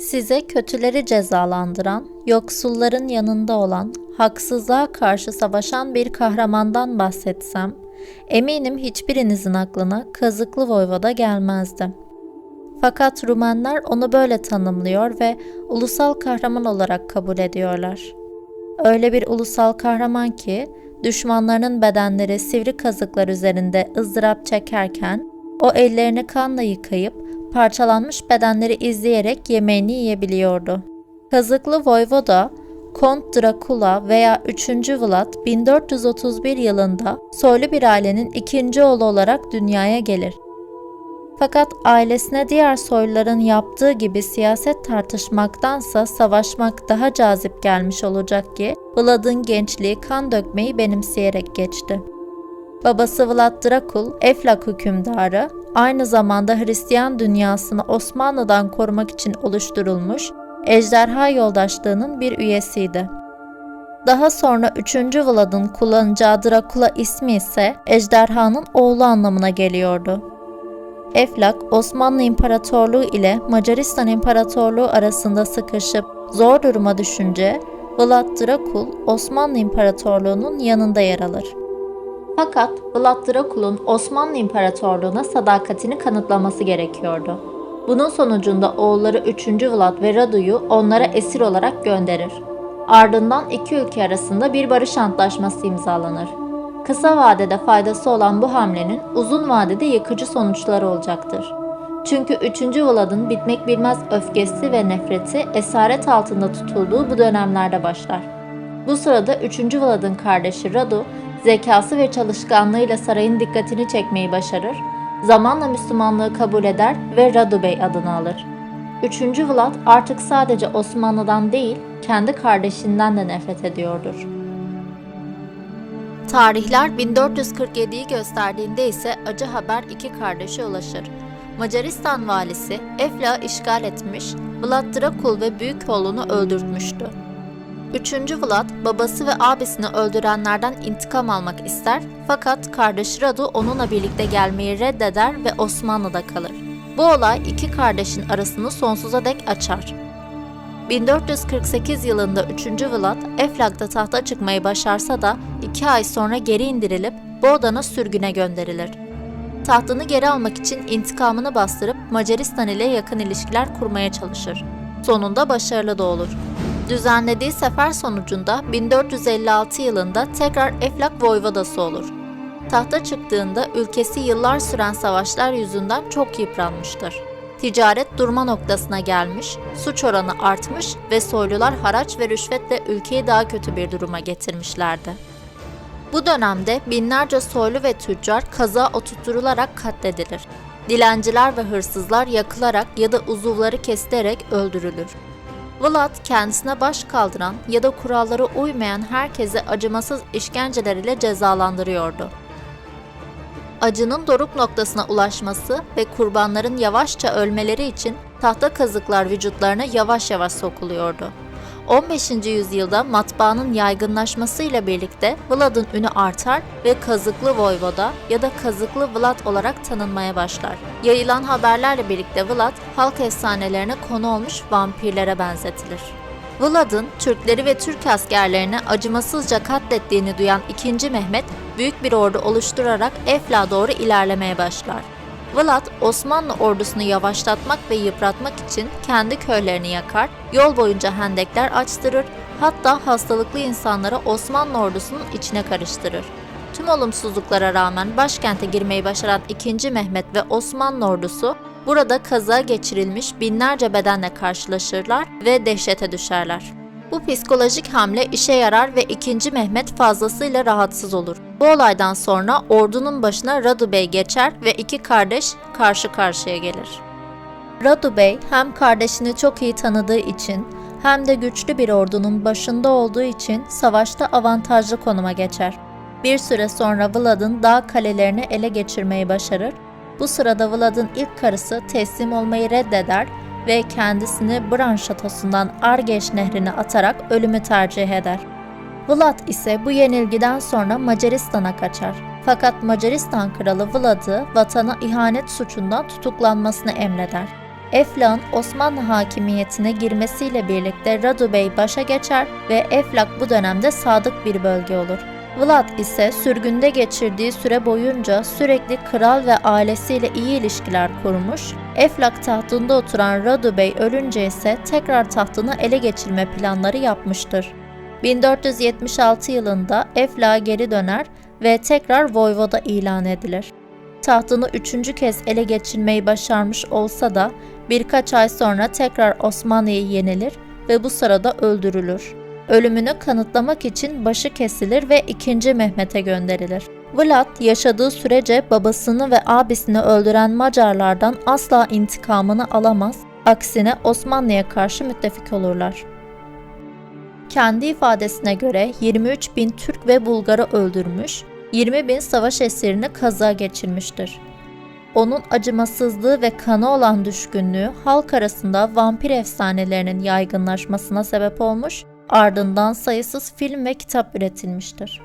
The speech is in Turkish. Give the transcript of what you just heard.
Size kötüleri cezalandıran, yoksulların yanında olan, haksızlığa karşı savaşan bir kahramandan bahsetsem, eminim hiçbirinizin aklına Kazıklı Voyvoda gelmezdi. Fakat Rumenler onu böyle tanımlıyor ve ulusal kahraman olarak kabul ediyorlar. Öyle bir ulusal kahraman ki, düşmanlarının bedenleri sivri kazıklar üzerinde ızdırap çekerken, o ellerini kanla yıkayıp, parçalanmış bedenleri izleyerek yemeğini yiyebiliyordu. Kazıklı Voyvoda, Kont Drakula veya 3. Vlad 1431 yılında soylu bir ailenin ikinci oğlu olarak dünyaya gelir. Fakat ailesine diğer soyluların yaptığı gibi siyaset tartışmaktansa savaşmak daha cazip gelmiş olacak ki Vlad'ın gençliği kan dökmeyi benimseyerek geçti. Babası Vlad Drakul, Eflak hükümdarı, aynı zamanda Hristiyan dünyasını Osmanlı'dan korumak için oluşturulmuş Ejderha Yoldaşlığı'nın bir üyesiydi. Daha sonra 3. Vlad'ın kullanacağı Drakula ismi ise ejderhanın oğlu anlamına geliyordu. Eflak, Osmanlı İmparatorluğu ile Macaristan İmparatorluğu arasında sıkışıp zor duruma düşünce Vlad Drakul, Osmanlı İmparatorluğu'nun yanında yer alır. Fakat Vlad Drakul'un Osmanlı İmparatorluğu'na sadakatini kanıtlaması gerekiyordu. Bunun sonucunda oğulları 3. Vlad ve Radu'yu onlara esir olarak gönderir. Ardından iki ülke arasında bir barış antlaşması imzalanır. Kısa vadede faydası olan bu hamlenin uzun vadede yıkıcı sonuçları olacaktır. Çünkü 3. Vlad'ın bitmek bilmez öfkesi ve nefreti esaret altında tutulduğu bu dönemlerde başlar. Bu sırada 3. Vlad'ın kardeşi Radu, zekası ve çalışkanlığıyla sarayın dikkatini çekmeyi başarır, zamanla Müslümanlığı kabul eder ve Radu Bey adını alır. 3. Vlad artık sadece Osmanlı'dan değil, kendi kardeşinden de nefret ediyordur. Tarihler 1447'yi gösterdiğinde ise acı haber iki kardeşe ulaşır. Macaristan valisi Eflak'ı işgal etmiş, Vlad Drakul ve büyük oğlunu öldürtmüştü. 3. Vlad, babası ve abisini öldürenlerden intikam almak ister fakat kardeşi Radu onunla birlikte gelmeyi reddeder ve Osmanlı'da kalır. Bu olay iki kardeşin arasını sonsuza dek açar. 1448 yılında 3. Vlad, Eflak'ta tahta çıkmayı başarsa da 2 ay sonra geri indirilip Boğdan'a sürgüne gönderilir. Tahtını geri almak için intikamını bastırıp Macaristan ile yakın ilişkiler kurmaya çalışır. Sonunda başarılı da olur. Düzenlediği sefer sonucunda 1456 yılında tekrar Eflak voyvodası olur. Tahta çıktığında ülkesi yıllar süren savaşlar yüzünden çok yıpranmıştır. Ticaret durma noktasına gelmiş, suç oranı artmış ve soylular haraç ve rüşvetle ülkeyi daha kötü bir duruma getirmişlerdi. Bu dönemde binlerce soylu ve tüccar kazığa oturtturularak katledilir. Dilenciler ve hırsızlar yakılarak ya da uzuvları kesilerek öldürülür. Vlad kendisine baş kaldıran ya da kurallara uymayan herkesi acımasız işkenceler ile cezalandırıyordu. Acının doruk noktasına ulaşması ve kurbanların yavaşça ölmeleri için tahta kazıklar vücutlarına yavaş yavaş sokuluyordu. 15. yüzyılda matbaanın yaygınlaşmasıyla birlikte Vlad'ın ünü artar ve Kazıklı Voyvoda ya da Kazıklı Vlad olarak tanınmaya başlar. Yayılan haberlerle birlikte Vlad, halk efsanelerine konu olmuş vampirlere benzetilir. Vlad'ın Türkleri ve Türk askerlerini acımasızca katlettiğini duyan 2. Mehmet, büyük bir ordu oluşturarak Eflak'a doğru ilerlemeye başlar. Vlad, Osmanlı ordusunu yavaşlatmak ve yıpratmak için kendi köylerini yakar, yol boyunca hendekler açtırır, hatta hastalıklı insanları Osmanlı ordusunun içine karıştırır. Tüm olumsuzluklara rağmen başkente girmeyi başaran 2. Mehmet ve Osmanlı ordusu, burada kaza geçirilmiş binlerce bedenle karşılaşırlar ve dehşete düşerler. Bu psikolojik hamle işe yarar ve 2. Mehmet fazlasıyla rahatsız olur. Bu olaydan sonra ordunun başına Radu Bey geçer ve iki kardeş karşı karşıya gelir. Radu Bey hem kardeşini çok iyi tanıdığı için hem de güçlü bir ordunun başında olduğu için savaşta avantajlı konuma geçer. Bir süre sonra Vlad'ın dağ kalelerini ele geçirmeyi başarır. Bu sırada Vlad'ın ilk karısı teslim olmayı reddeder ve kendisini Bran şatosundan Argeş nehrine atarak ölümü tercih eder. Vlad ise bu yenilgiden sonra Macaristan'a kaçar. Fakat Macaristan kralı Vlad'ı vatana ihanet suçundan tutuklanmasını emreder. Eflak'ın Osmanlı hakimiyetine girmesiyle birlikte Radu Bey başa geçer ve Eflak bu dönemde sadık bir bölge olur. Vlad ise sürgünde geçirdiği süre boyunca sürekli kral ve ailesiyle iyi ilişkiler kurmuş, Eflak tahtında oturan Radu Bey ölünce ise tekrar tahtını ele geçirme planları yapmıştır. 1476 yılında Eflak'a geri döner ve tekrar voyvoda ilan edilir. Tahtını 3. kez ele geçirmeyi başarmış olsa da birkaç ay sonra tekrar Osmanlı'ya yenilir ve bu sırada öldürülür. Ölümünü kanıtlamak için başı kesilir ve 2. Mehmet'e gönderilir. Vlad yaşadığı sürece babasını ve abisini öldüren Macarlardan asla intikamını alamaz, aksine Osmanlı'ya karşı müttefik olurlar. Kendi ifadesine göre 23.000 Türk ve Bulgar'ı öldürmüş, 20.000 savaş esirini kaza geçirmiştir. Onun acımasızlığı ve kana olan düşkünlüğü halk arasında vampir efsanelerinin yaygınlaşmasına sebep olmuş, ardından sayısız film ve kitap üretilmiştir.